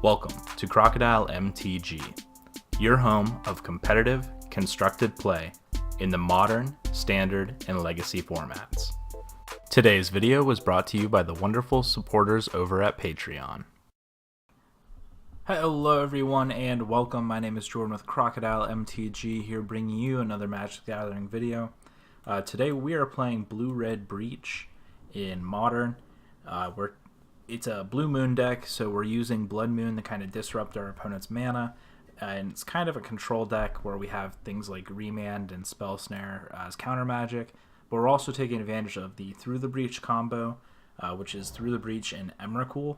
Welcome to CrocodileMTG, your home of competitive, constructed play in the modern, standard, and legacy formats. Today's video was brought to you by the wonderful supporters over at Patreon. Hello everyone and welcome. My name is Jordan with CrocodileMTG here, bringing you another Magic the Gathering video. Today we are playing Blue-Red Breach in Modern. It's a Blue Moon deck, so we're using Blood Moon to kind of disrupt our opponent's mana. And it's kind of a control deck where we have things like Remand and Spell Snare as counter magic. But we're also taking advantage of the Through the Breach combo, which is Through the Breach and Emrakul.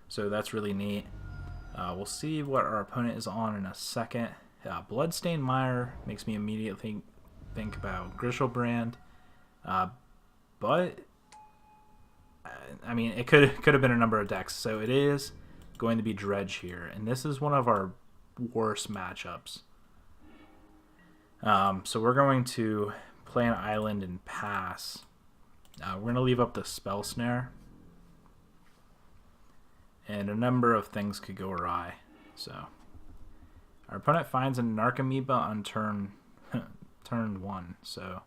So that's really neat. We'll see what our opponent is on in a second. Bloodstained Mire makes me immediately think about Griselbrand. But I mean, it could have been a number of decks. So it is going to be Dredge here, and this is one of our worst matchups. So we're going to play an island and pass. We're going to leave up the Spell Snare, and a number of things could go awry. So our opponent finds a Narcomoeba on turn 1. So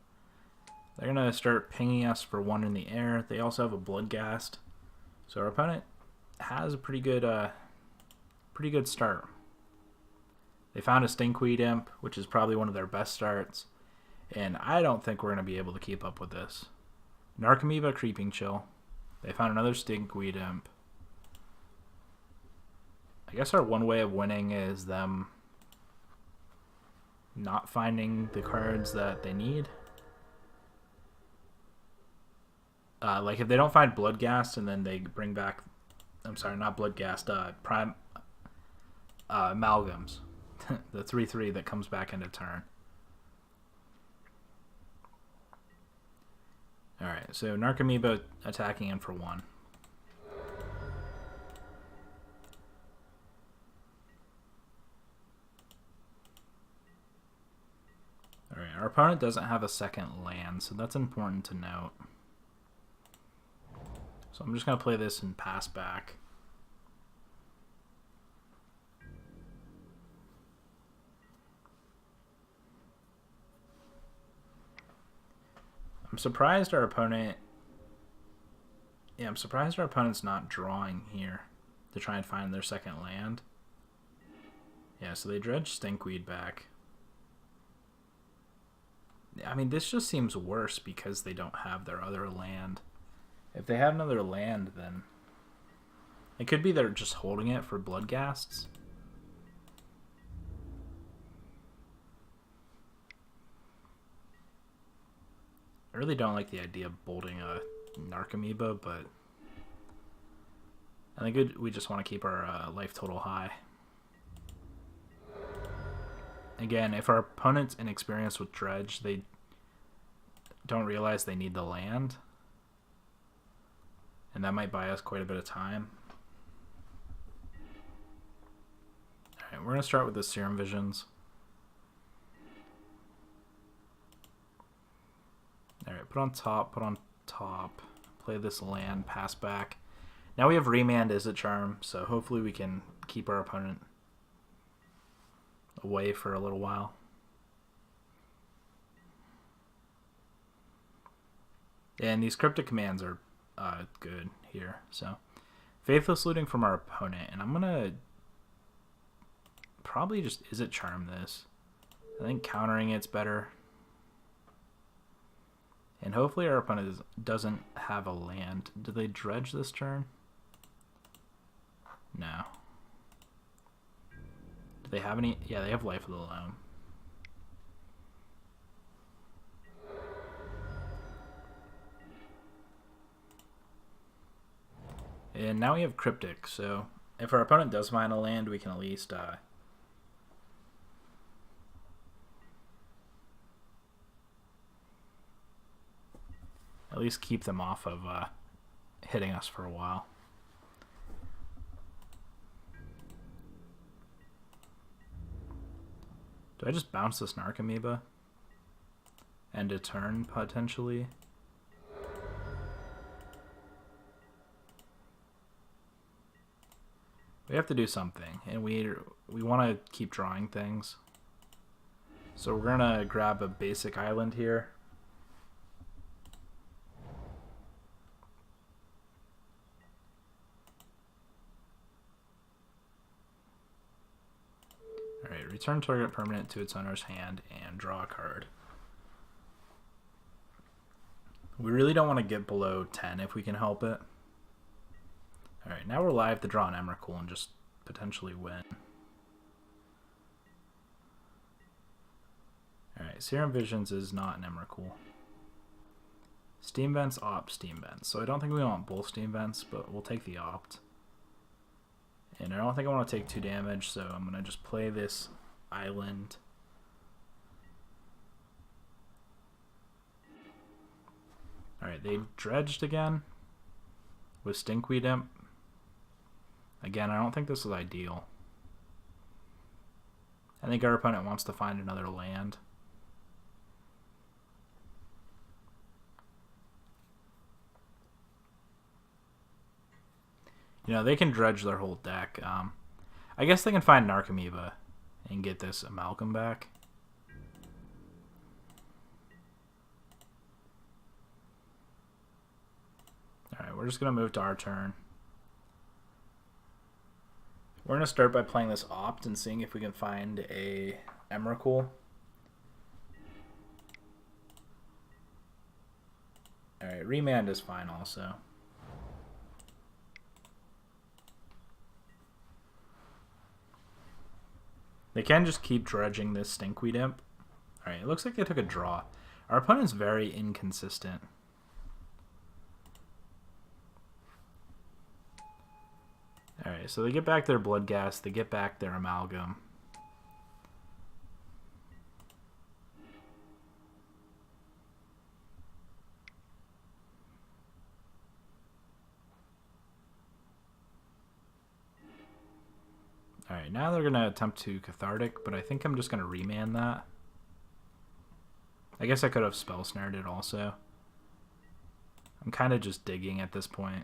they're going to start pinging us for 1 in the air. They also have a Bloodghast. So our opponent has a pretty good start. They found a Stinkweed Imp, which is probably one of their best starts. And I don't think we're going to be able to keep up with this. Narcomoeba, Creeping Chill. They found another Stinkweed Imp. I guess our one way of winning is them not finding the cards that they need. Like if they don't find Bloodghast and then they bring back, I'm sorry, not Bloodghast, Prime Amalgams, the 3/3 that comes back into turn. All right, so Narcomoeba attacking in for 1. All right, our opponent doesn't have a second land, so that's important to note. So I'm just going to play this and pass back. I'm surprised our opponent... Yeah, I'm surprised our opponent's not drawing here to try and find their second land. Yeah, so they dredge Stinkweed back. I mean, this just seems worse because they don't have their other land. If they had another land, then it could be they're just holding it for Bloodghasts. I really don't like the idea of bolting a Narcomoeba, but I think we just want to keep our life total high. Again, if our opponent's inexperienced with Dredge, they don't realize they need the land. And that might buy us quite a bit of time. Alright, we're going to start with the Serum Visions. Alright, put on top. Play this land, pass back. Now we have Remand as a charm, so hopefully we can keep our opponent away for a little while. And these cryptic commands are good here. So Faithless Looting from our opponent, and I'm gonna probably just Izzet Charm this. I think countering it's better, and hopefully our opponent doesn't have a land. Do they dredge this turn? No. Do they have any? Yeah, they have Life of the Loam. And now we have Cryptic, so if our opponent does find a land, we can at least at least keep them off of hitting us for a while. Do I just bounce this Narcomoeba? End a turn, potentially? We have to do something, and we want to keep drawing things. So we're gonna grab a basic island here. Alright, return target permanent to its owner's hand and draw a card. We really don't want to get below 10 if we can help it. Alright, now we're live to draw an Emrakul and just potentially win. Alright, Serum Visions is not an Emrakul. Steam Vents, Opt, Steam Vents. So I don't think we want both Steam Vents, but we'll take the Opt. And I don't think I want to take 2 damage, so I'm going to just play this island. Alright, they dredged again with Stinkweed Imp. Again, I don't think this is ideal. I think our opponent wants to find another land. You know, they can dredge their whole deck. I guess they can find an Archimeeva and get this Amalgam back. Alright, we're just going to move to our turn. We're going to start by playing this Opt and seeing if we can find a Emrakul. Alright, Remand is fine also. They can just keep dredging this Stinkweed Imp. Alright, it looks like they took a draw. Our opponent's very inconsistent. Alright, so they get back their Bloodghast, they get back their Amalgam. Alright, now they're going to attempt to Cathartic, but I think I'm just going to remand that. I guess I could have Spell Snared it also. I'm kind of just digging at this point.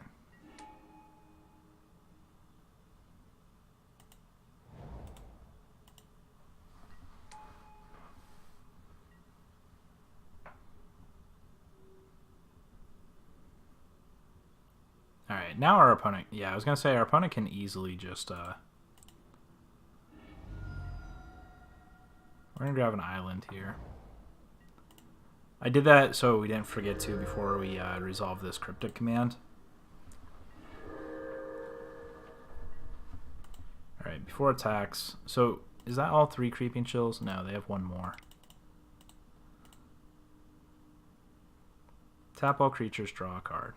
Alright, now our opponent... Yeah, I was going to say our opponent can easily just... We're going to grab an island here. I did that so we didn't forget to before we resolve this Cryptic command. Alright, before attacks... So, is that all 3 Creeping Chills? No, they have 1 more. Tap all creatures, draw a card.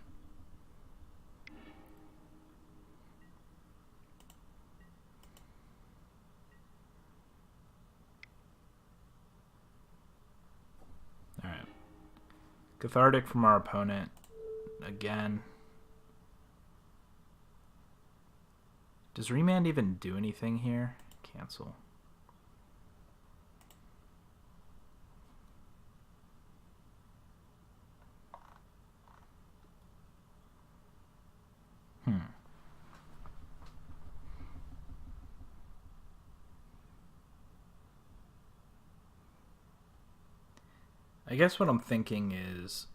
Alright. Cathartic from our opponent. Again. Does Remand even do anything here? Cancel. I guess what I'm thinking is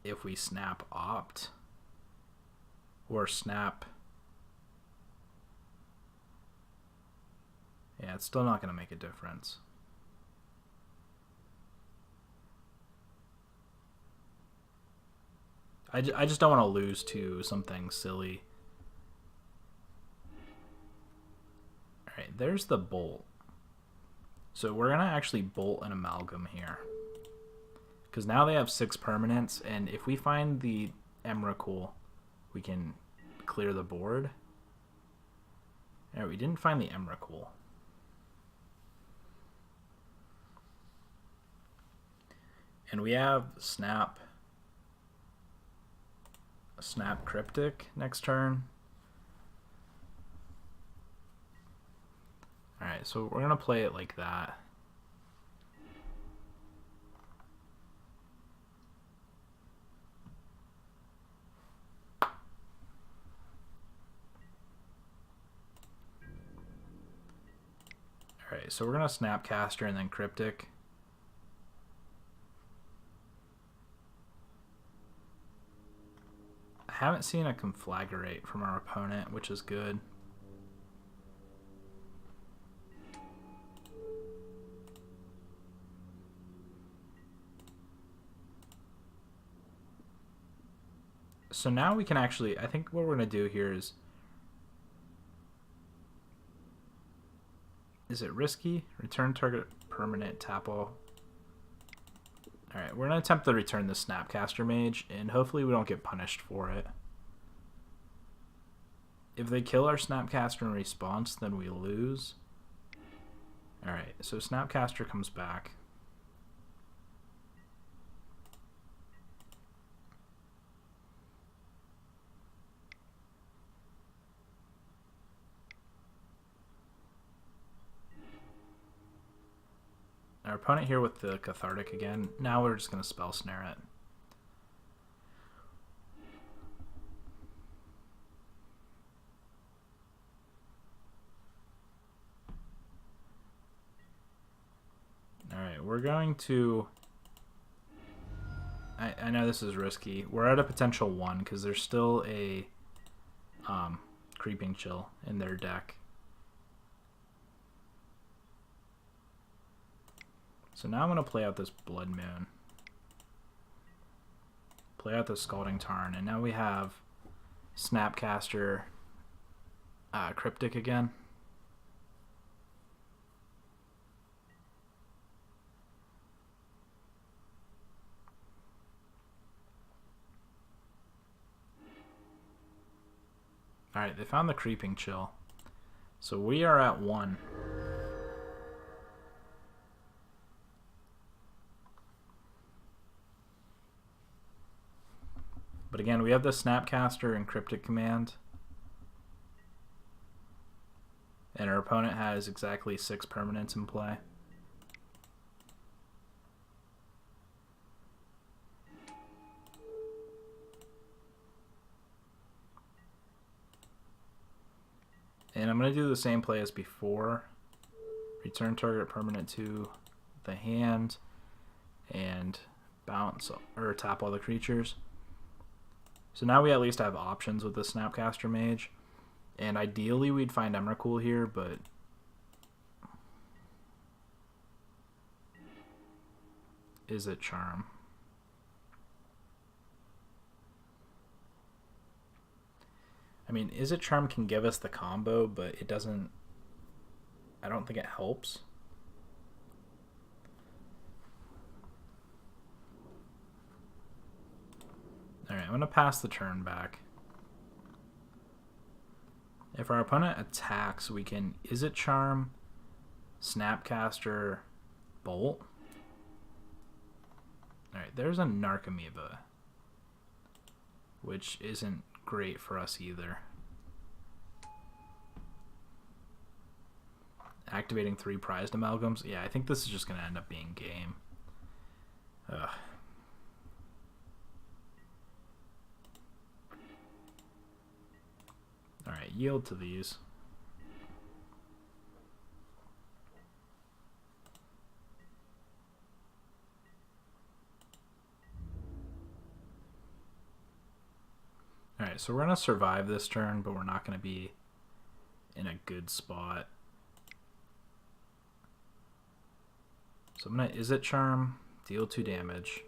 if we snap Opt or snap... Yeah, it's still not going to make a difference. I just don't want to lose to something silly. Alright, there's the Bolt. So we're going to actually Bolt an Amalgam here. Because now they have 6 permanents, and if we find the Emrakul, we can clear the board. Alright, we didn't find the Emrakul. And we have Snap Cryptic next turn. Alright, so we're going to play it like that. Alright, so we're going to Snapcaster and then Cryptic. I haven't seen a Conflagrate from our opponent, which is good. So now we can actually, I think what we're going to do here is it risky? Return target permanent, tap all. Alright, we're going to attempt to return the Snapcaster Mage, and hopefully we don't get punished for it. If they kill our Snapcaster in response, then we lose. Alright, so Snapcaster comes back. Our opponent here with the Cathartic again. Now we're just going to Spell Snare it. Alright, we're going to... I know this is risky. We're at a potential 1 because there's still a Creeping Chill in their deck. So now I'm going to play out this Blood Moon. Play out the Scalding Tarn, and now we have Snapcaster, Cryptic again. Alright, they found the Creeping Chill. So we are at 1. But again, we have the Snapcaster and Cryptic command. And our opponent has exactly 6 permanents in play. And I'm going to do the same play as before. Return target permanent to the hand and bounce or tap all the creatures. So now we at least have options with the Snapcaster Mage. And ideally we'd find Emrakul here, but is it Charm? I mean, Is It Charm can give us the combo, but it doesn't... I don't think it helps. Alright, I'm going to pass the turn back. If our opponent attacks, we can Is It Charm, Snapcaster, Bolt. Alright, there's a Narcomoeba, which isn't great for us either. Activating 3 prized amalgams. Yeah, I think this is just going to end up being game. Ugh. Alright, yield to these. Alright, so we're going to survive this turn, but we're not going to be in a good spot. So I'm going to Is It Charm, deal 2 damage.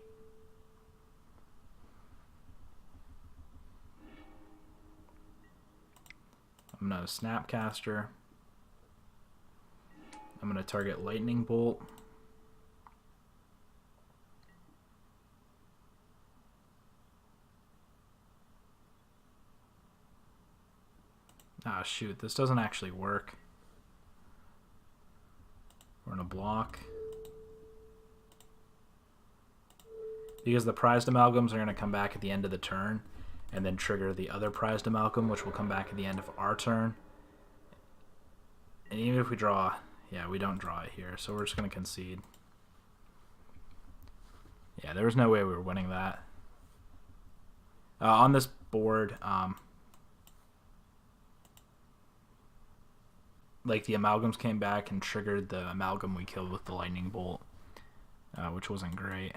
I'm going to Snapcaster. I'm going to target Lightning Bolt. Ah, shoot, this doesn't actually work. We're going to block. Because the prized amalgams are going to come back at the end of the turn and then trigger the other prized amalgam, which will come back at the end of our turn. And even if we draw, yeah, we don't draw it here, so we're just going to concede. Yeah, there was no way we were winning that. On this board, like the amalgams came back and triggered the amalgam we killed with the lightning bolt, which wasn't great.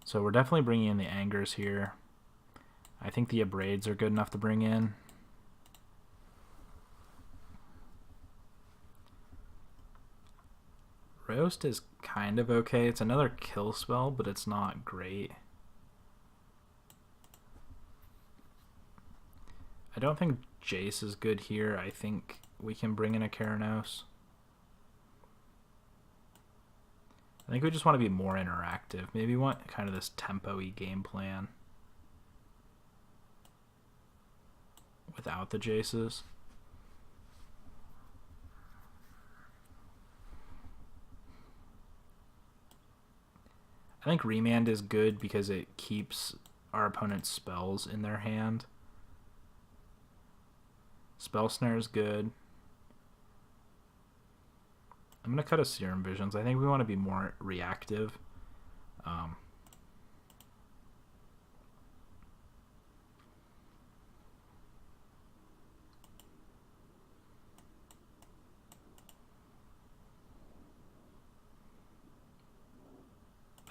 So we're definitely bringing in the angers here. I think the abrades are good enough to bring in. Roast is kind of okay. It's another kill spell, but it's not great. I don't think Jace is good here. I think we can bring in a Keranos. I think we just want to be more interactive. Maybe we want kind of this tempo-y game plan without the Jaces. I think Remand is good because it keeps our opponent's spells in their hand. Spell Snare is good. I'm going to cut a Serum Visions. I think we want to be more reactive. I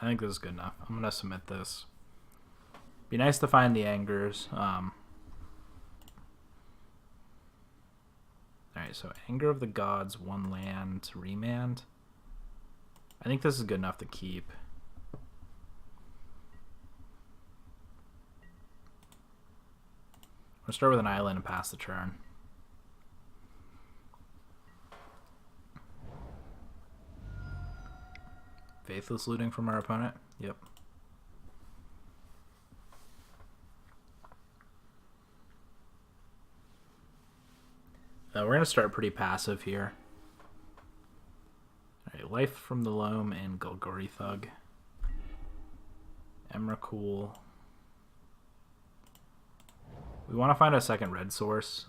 think this is good enough. I'm going to submit this. Be nice to find the angers. Alright, so Anger of the Gods, 1 land, Remand. I think this is good enough to keep. We'll start with an island and pass the turn. Faithless Looting from our opponent? Yep. We're going to start pretty passive here. Alright, Life from the Loam and Golgari Thug. Emrakul. We want to find a second red source.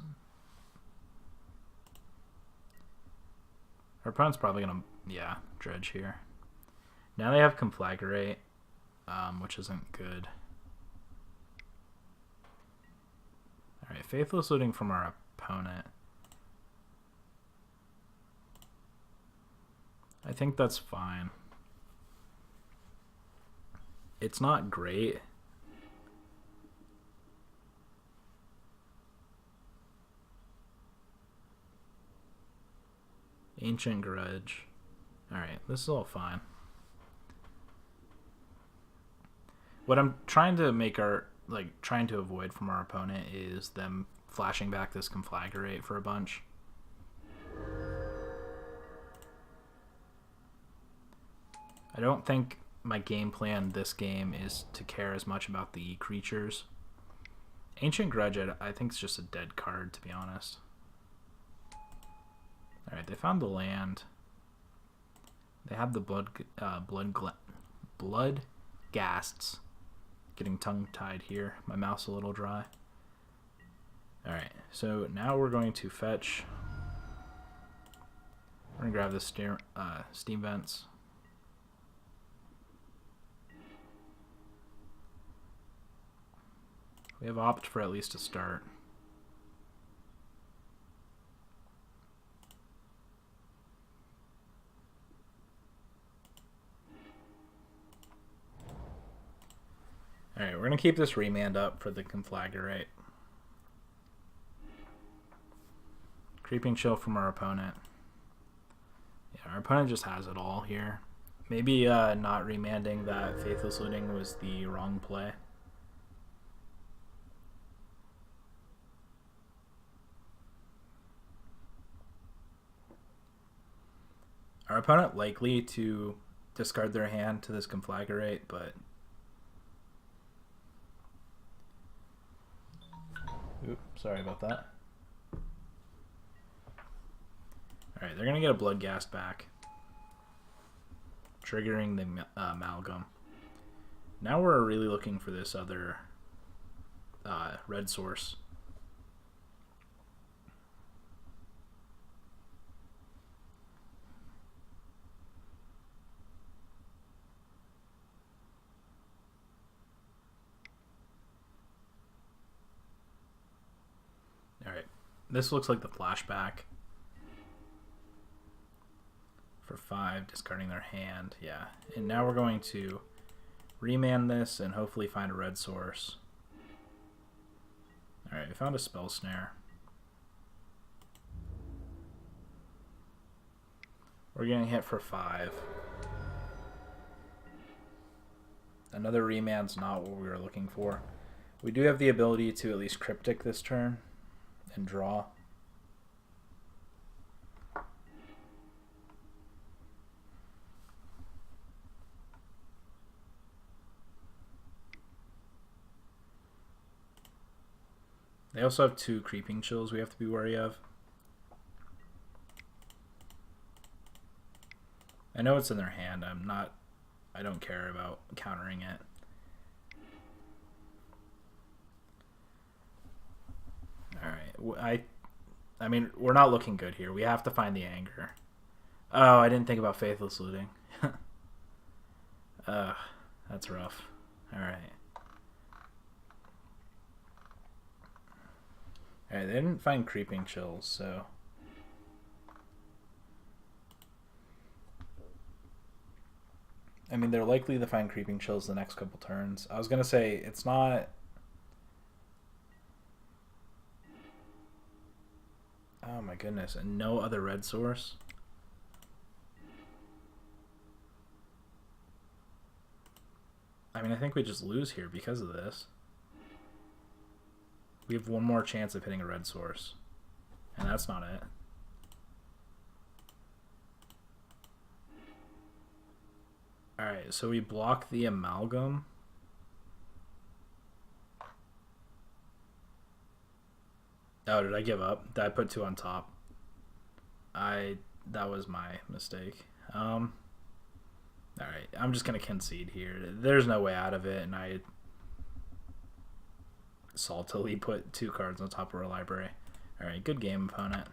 Our opponent's probably going to, yeah, Dredge here. Now they have Conflagrate, which isn't good. Alright, Faithless Looting from our opponent. I think that's fine. It's not great. Ancient Grudge. Alright, this is all fine. What I'm trying to make trying to avoid from our opponent is them flashing back this Conflagrate for a bunch. I don't think my game plan this game is to care as much about the creatures. Ancient Grudge, I think, is just a dead card, to be honest. Alright, they found the land. They have the blood ghasts. Getting tongue-tied here. My mouth's a little dry. Alright, so now we're going to fetch. We're going to grab the Steam Vents. We have Opt for at least a start. Alright, we're going to keep this Remand up for the Conflagrate. Creeping Chill from our opponent. Yeah, our opponent just has it all here. Maybe not remanding that Faithless Looting was the wrong play. Our opponent likely to discard their hand to this Conflagrate, but oops, sorry about that. Alright, they're going to get a Bloodghast back, triggering the Amalgam. Now we're really looking for this other red source. Alright, This looks like the flashback. For 5, discarding their hand. Yeah. And now we're going to remand this and hopefully find a red source. Alright, we found a spell snare. We're getting hit for 5. Another remand's not what we were looking for. We do have the ability to at least cryptic this turn and draw. They also have 2 creeping chills we have to be wary of. I know it's in their hand. I don't care about countering it. Alright, I mean, we're not looking good here. We have to find the anger. Oh, I didn't think about Faithless Looting. That's rough. Alright. Alright, they didn't find Creeping Chills, so... I mean, they're likely to find Creeping Chills the next couple turns. I was going to say, it's not... Oh my goodness, and no other red source? I mean, I think we just lose here because of this. We have one more chance of hitting a red source. And that's not it. Alright, so we block the Amalgam. Oh, did I give up? Did I put 2 on top? That was my mistake. Alright, I'm just going to concede here. There's no way out of it, and I saltily put 2 cards on top of our library. Alright, good game, opponent.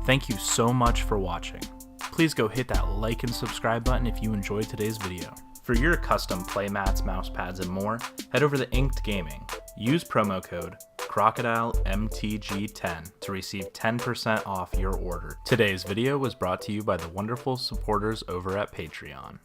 Thank you so much for watching. Please go hit that like and subscribe button if you enjoyed today's video. For your custom playmats, mouse pads, and more, head over to Inked Gaming. Use promo code crocodilemtg10 to receive 10% off your order. Today's video was brought to you by the wonderful supporters over at Patreon.